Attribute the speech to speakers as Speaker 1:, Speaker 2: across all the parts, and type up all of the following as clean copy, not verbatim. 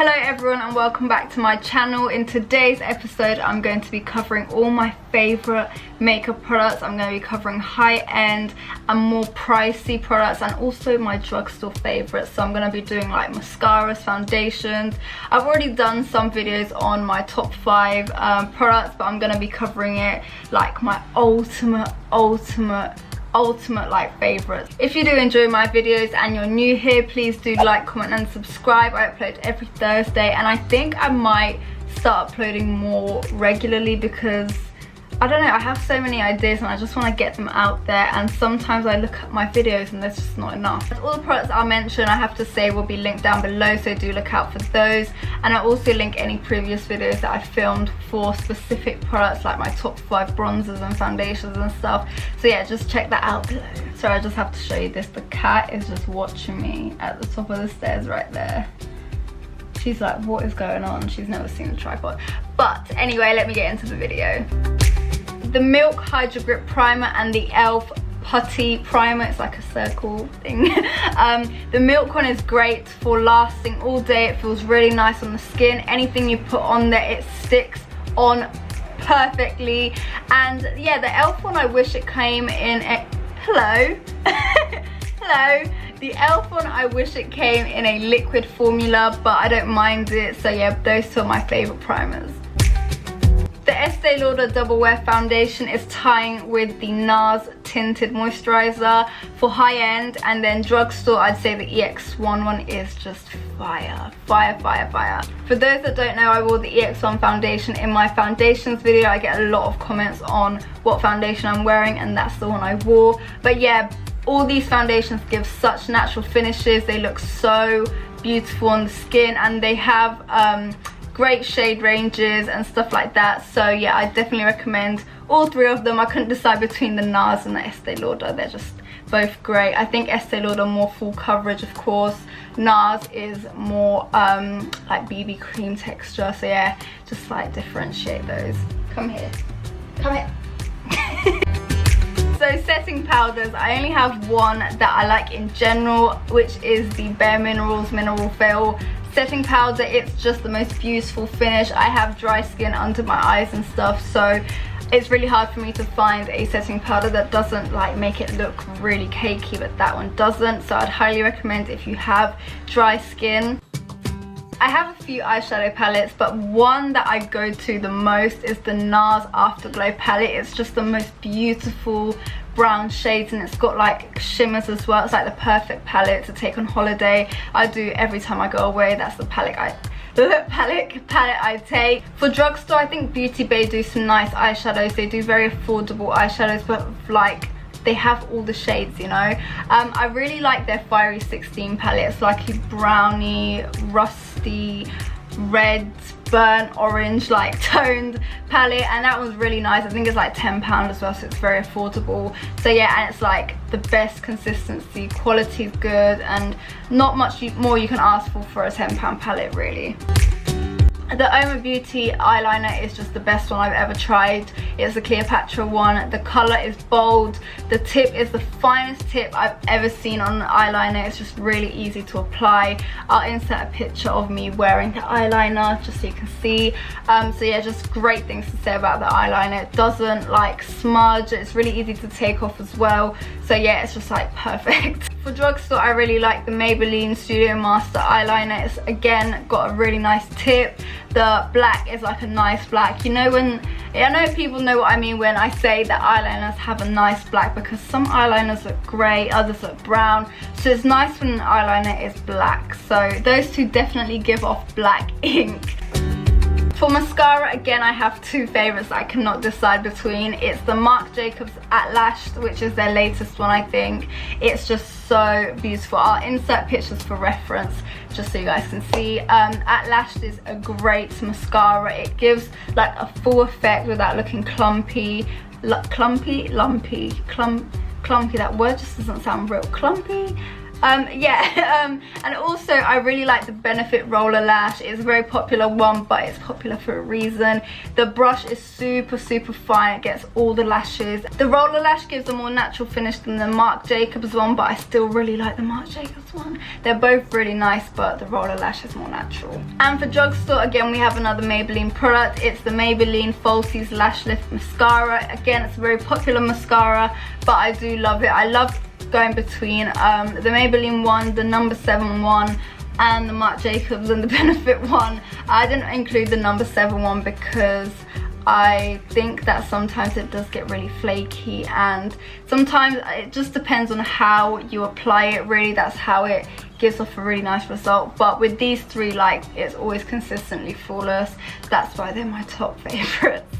Speaker 1: Hello everyone and welcome back to my channel. In today's episode I'm going to be covering all my favorite makeup products. I'm going to be covering high-end and more pricey products and also my drugstore favorites. So I'm going to be doing like mascaras, foundations. I've already done some videos on my top 5 products, but I'm going to be covering it like my ultimate like favorites. If you do enjoy my videos and you're new here, please do like, comment and subscribe. I upload every Thursday and I think I might start uploading more regularly because I don't know, I have so many ideas and I just want to get them out there, and sometimes I look at my videos and there's just not enough. All the products I'll mention, I have to say, will be linked down below, so do look out for those. And I also link any previous videos that I filmed for specific products, like my top 5 bronzers and foundations and stuff. So yeah, just check that out below. So I just have to show you this. The cat is just watching me at the top of the stairs right there. She's like, what is going on? She's never seen the tripod. But anyway, let me get into the video. The Milk Hydro Grip Primer and the e.l.f. Putty Primer. It's like a circle thing. The Milk one is great for lasting all day. It feels really nice on the skin. Anything you put on there, it sticks on perfectly. And yeah, the e.l.f. one, I wish it came in a... Hello. Hello. The e.l.f. one, I wish it came in a liquid formula, but I don't mind it. So yeah, those two are my favorite primers. The Estee Lauder Double Wear Foundation is tying with the NARS Tinted Moisturizer for high-end, and then drugstore, I'd say the EX1 one is just fire. For those that don't know, I wore the EX1 foundation in my foundations video. I get a lot of comments on what foundation I'm wearing, and that's the one I wore. But yeah, all these foundations give such natural finishes. They look so beautiful on the skin, and they have great shade ranges and stuff like that. So yeah, I definitely recommend all 3 of them. I couldn't decide between the NARS and the Estee Lauder. They're just both great. I think Estee Lauder more full coverage, of course. NARS is more like BB cream texture. So yeah, just like differentiate those. Come here. Come here. So setting powders, I only have one that I like in general, which is the Bare Minerals Mineral Fill setting powder. It's just the most beautiful finish. I have dry skin under my eyes and stuff, so it's really hard for me to find a setting powder that doesn't like make it look really cakey, but that one doesn't. So I'd highly recommend if you have dry skin. I have a few eyeshadow palettes, but one that I go to the most is the NARS Afterglow palette. It's just the most beautiful brown shades, and it's got like shimmers as well. It's like the perfect palette to take on holiday. I do every time I go away. That's the palette I take. For drugstore, I think Beauty Bay do some nice eyeshadows. They do very affordable eyeshadows, but like they have all the shades, you know. I really like their Fiery 16 palette. It's like a brownie, rusty, red, burnt orange like toned palette, and that was really nice. I think it's like £10 as well, so it's very affordable. So yeah, and it's like the best consistency, quality is good, and not much more you can ask for a £10 palette really. The UOMA Beauty eyeliner is just the best one I've ever tried. It's the Cleopatra one. The colour is bold. The tip is the finest tip I've ever seen on an eyeliner. It's just really easy to apply. I'll insert a picture of me wearing the eyeliner just so you can see. So yeah, just great things to say about the eyeliner. It doesn't like smudge. It's really easy to take off as well. So yeah, it's just like perfect. For drugstore, I really like the Maybelline Studio Master eyeliner. It's again got a really nice tip. The black is like a nice black. You know, when I know people know what I mean when I say that eyeliners have a nice black, because some eyeliners look grey, others look brown. So it's nice when an eyeliner is black. So those two definitely give off black ink. For mascara, again, I have 2 favorites that I cannot decide between. It's the Marc Jacobs at LASHD, which is their latest one, I think. It's just so beautiful. I'll insert pictures for reference just so you guys can see. At LASHD is a great mascara. It gives like a full effect without looking clumpy. Clumpy, that word just doesn't sound real. Clumpy. And also I really like the Benefit Roller Lash. It's a very popular one, but it's popular for a reason. The brush is super fine. It gets all the lashes. The Roller Lash gives a more natural finish than the Marc Jacobs one, but I still really like the Marc Jacobs one. They're both really nice, but the Roller Lash is more natural. And for drugstore, again, we have another Maybelline product. It's the Maybelline Falsies Lash Lift Mascara. Again, it's a very popular mascara, but I do love it. I love going between the Maybelline one, the number 7 one, and the Marc Jacobs and the Benefit one. I didn't include the number 7 one because I think that sometimes it does get really flaky, and sometimes it just depends on how you apply it. Really, that's how it gives off a really nice result. But with these three, like, it's always consistently flawless. That's why they're my top favorites.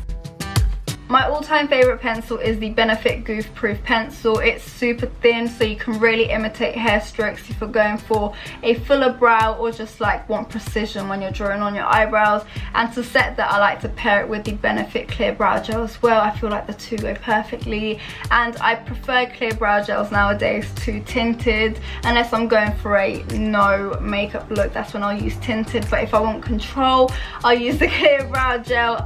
Speaker 1: My all-time favorite pencil is the Benefit Goof Proof Pencil. It's super thin, so you can really imitate hair strokes if you're going for a fuller brow or just like want precision when you're drawing on your eyebrows. And to set that, I like to pair it with the Benefit Clear Brow Gel as well. I feel like the two go perfectly. And I prefer clear brow gels nowadays to tinted, unless I'm going for a no makeup look. That's when I'll use tinted, but if I want control, I'll use the clear brow gel.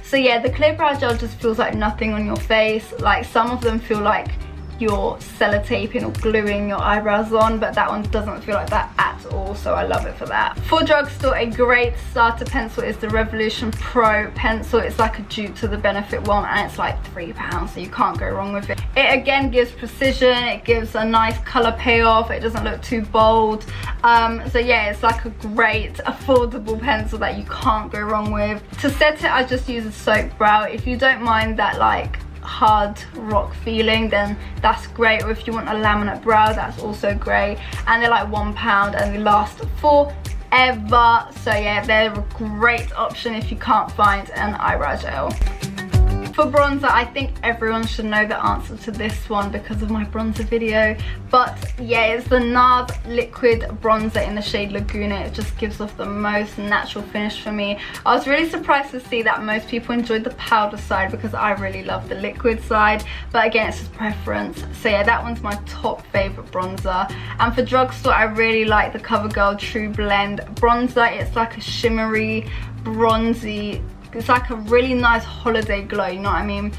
Speaker 1: So yeah, the clear brow gel just feels like nothing on your face. Like, some of them feel like you're sellotaping or gluing your eyebrows on, but that one doesn't feel like that at all, so I love it for that. For drugstore, a great starter pencil is the Revolution Pro pencil. It's like a dupe to the Benefit one, and it's like £3, so you can't go wrong with it. It again gives precision, it gives a nice colour payoff, it doesn't look too bold. So yeah, it's like a great affordable pencil that you can't go wrong with. To set it, I just use a soap brow. If you don't mind that like hard rock feeling, then that's great. Or if you want a laminate brow, that's also great. And they're like £1 and they last forever. So yeah, they're a great option if you can't find an eyebrow gel. For bronzer, I think everyone should know the answer to this one because of my bronzer video. But yeah, it's the NARS liquid bronzer in the shade Laguna. It just gives off the most natural finish for me. I was really surprised to see that most people enjoyed the powder side because I really love the liquid side. But again, it's just preference. So yeah, that one's my top favorite bronzer. And for drugstore, I really like the CoverGirl True Blend bronzer. It's like a shimmery, bronzy, it's like a really nice holiday glow, you know what I mean?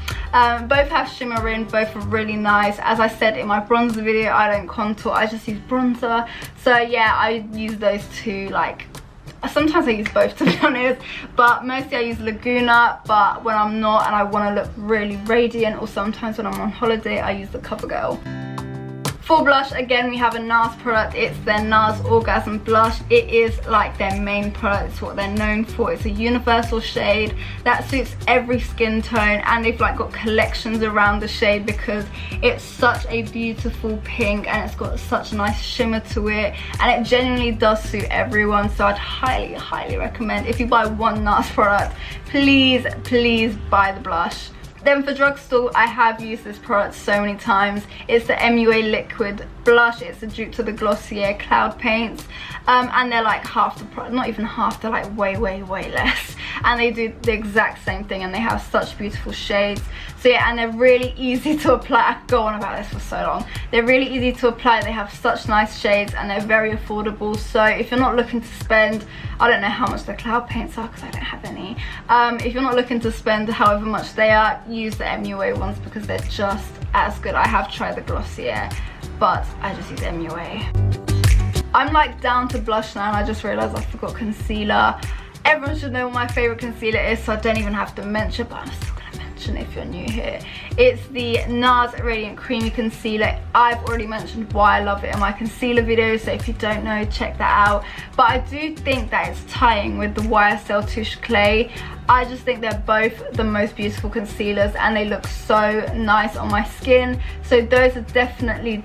Speaker 1: Both have shimmer in, both are really nice. As I said in my bronzer video, I don't contour, I just use bronzer. So yeah, I use those two, like, sometimes I use both to be honest, but mostly I use Laguna. But when I'm not and I want to look really radiant, or sometimes when I'm on holiday, I use the CoverGirl. For blush, again, we have a NARS product. It's their NARS Orgasm Blush. It is like their main product. It's what they're known for. It's a universal shade that suits every skin tone, and they've like got collections around the shade because it's such a beautiful pink and it's got such a nice shimmer to it, and it genuinely does suit everyone. So I'd highly recommend, if you buy one NARS product, please buy the blush. Then for drugstore, I have used this product so many times. It's the MUA Liquid Blush. It's a dupe to the Glossier Cloud Paints. And they're like half the product, not even half, they're like way less. And they do the exact same thing, and they have such beautiful shades. So yeah, and they're really easy to apply. I could go on about this for so long. They're really easy to apply. They have such nice shades and they're very affordable. So if you're not looking to spend, I don't know how much the Cloud Paints are because I don't have any. If you're not looking to spend however much they are, use the MUA ones because they're just as good. I have tried the Glossier, but I just use MUA. I'm like down to blush now, and I just realized I forgot concealer. Everyone should know what my favorite concealer is, so I don't even have to mention, but I'm still gonna mention if you're new here. It's the NARS Radiant Creamy Concealer. I've already mentioned why I love it in my concealer video, so if you don't know, check that out. But I do think that it's tying with the YSL Touche Clay. I just think they're both the most beautiful concealers, and they look so nice on my skin. So those are definitely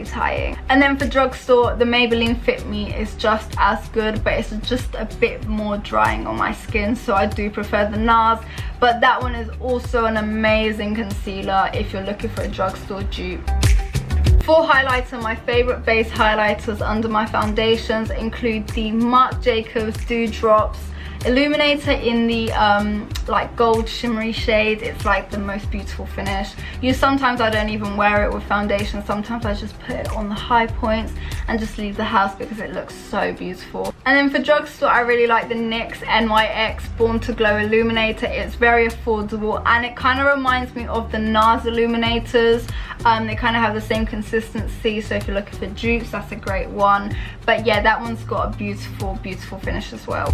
Speaker 1: tying. And then for drugstore, the Maybelline Fit Me is just as good, but it's just a bit more drying on my skin, so I do prefer the NARS. But that one is also an amazing concealer if you're looking for a drugstore dupe. For highlighter, my favorite base highlighters under my foundations include the Marc Jacobs Dew Drops. illuminator in the like gold shimmery shade. It's like the most beautiful finish. Sometimes I don't even wear it with foundation. Sometimes I just put it on the high points and just leave the house because it looks so beautiful. And then for drugstore, I really like the NYX NYX Born to Glow illuminator. It's very affordable and it kind of reminds me of the NARS illuminators. They kind of have the same consistency, so if you're looking for dupes, that's a great one. But yeah, that one's got a beautiful finish as well.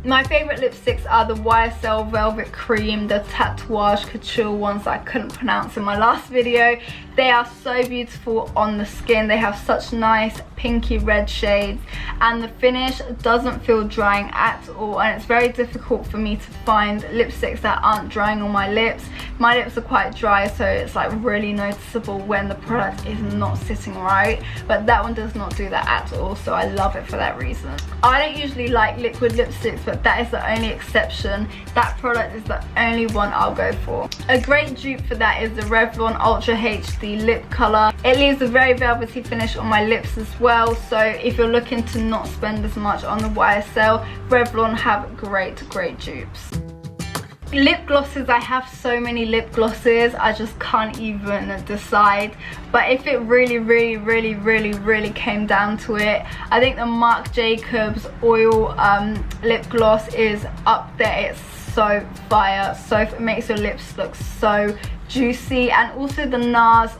Speaker 1: My favourite lipsticks are the YSL Velvet Cream, the Tatouage Couture ones that I couldn't pronounce in my last video. They are so beautiful on the skin. They have such nice pinky red shades and the finish doesn't feel drying at all, and it's very difficult for me to find lipsticks that aren't drying on my lips. My lips are quite dry, so it's like really noticeable when the product is not sitting right, but that one does not do that at all, so I love it for that reason. I don't usually like liquid lipsticks, but that is the only exception. That product is the only one I'll go for. A great dupe for that is the Revlon Ultra HD lip color. It leaves a very velvety finish on my lips as well, so if you're looking to not spend as much on the YSL, Revlon have great dupes. Lip glosses, I have so many lip glosses, I just can't even decide. But if it really came down to it, I think the Marc Jacobs oil lip gloss is up there. It's so fire, so it makes your lips look so juicy. And also the NARS,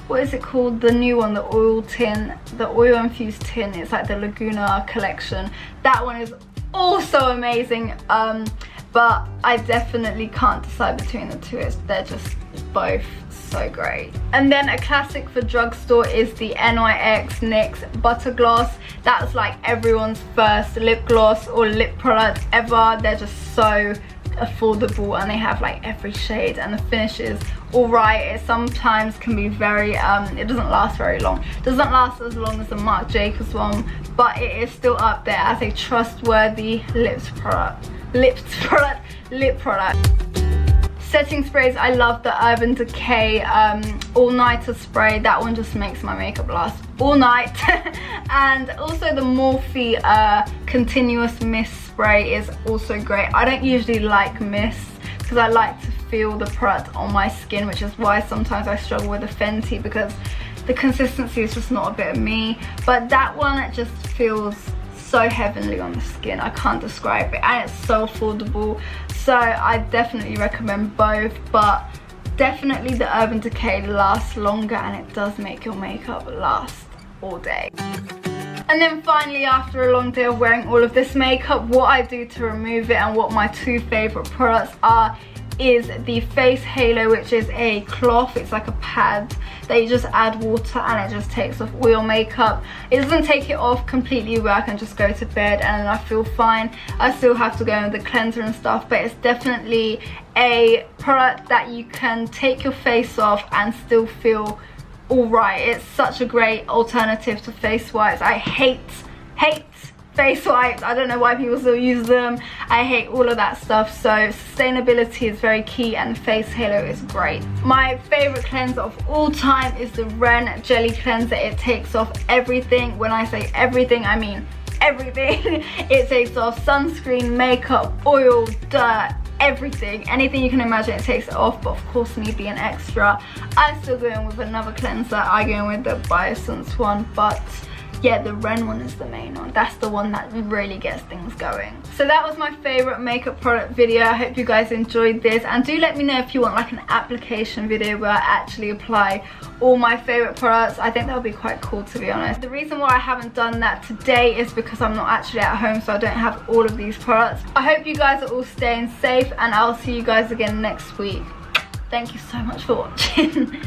Speaker 1: what is it called, the new one, the oil tin, the oil infused tin. It's like the Laguna collection. That one is also amazing, but I definitely can't decide between the two. They're just both so great. And then a classic for drugstore is the NYX NYX Butter Gloss. That's like everyone's first lip gloss or lip product ever. They're just so affordable and they have like every shade and the finish is alright. It sometimes can be very it doesn't last very long. It doesn't last as long as the Marc Jacobs one, but it is still up there as a trustworthy lip product. Setting sprays, I love the Urban Decay All Nighter spray. That one just makes my makeup last all night. And also the Morphe Continuous Mist spray is also great. I don't usually like mists because I like to feel the product on my skin, which is why sometimes I struggle with the Fenty because the consistency is just not a bit of me. But that one just feels so heavenly on the skin. I can't describe it, and it's so affordable, so I definitely recommend both. But definitely the Urban Decay lasts longer and it does make your makeup last all day. And then finally, after a long day of wearing all of this makeup, what I do to remove it and what my two favorite products are is the face halo, which is a cloth. It's like a pad that you just add water and it just takes off all your makeup. It doesn't take it off completely where I can just go to bed and then I feel fine. I still have to go in with the cleanser and stuff, but it's definitely a product that you can take your face off and still feel alright. It's such a great alternative to face wipes. I hate face wipes. I don't know why people still use them. I hate all of that stuff, so sustainability is very key and the face halo is great. My favorite cleanser of all time is the Ren Jelly Cleanser. It takes off everything. When I say everything, I mean everything. It takes off sunscreen, makeup, oil, dirt, everything. Anything you can imagine, it takes it off. But of course, me being extra, I still go in with another cleanser. I go in with the Biosense one, but yeah, the Ren one is the main one. That's the one that really gets things going. So that was my favorite makeup product video. I hope you guys enjoyed this, and do let me know if you want like an application video where I actually apply all my favorite products. I think that would be quite cool, to be honest. The reason why I haven't done that today is because I'm not actually at home, so I don't have all of these products. I hope you guys are all staying safe and I'll see you guys again next week. Thank you so much for watching.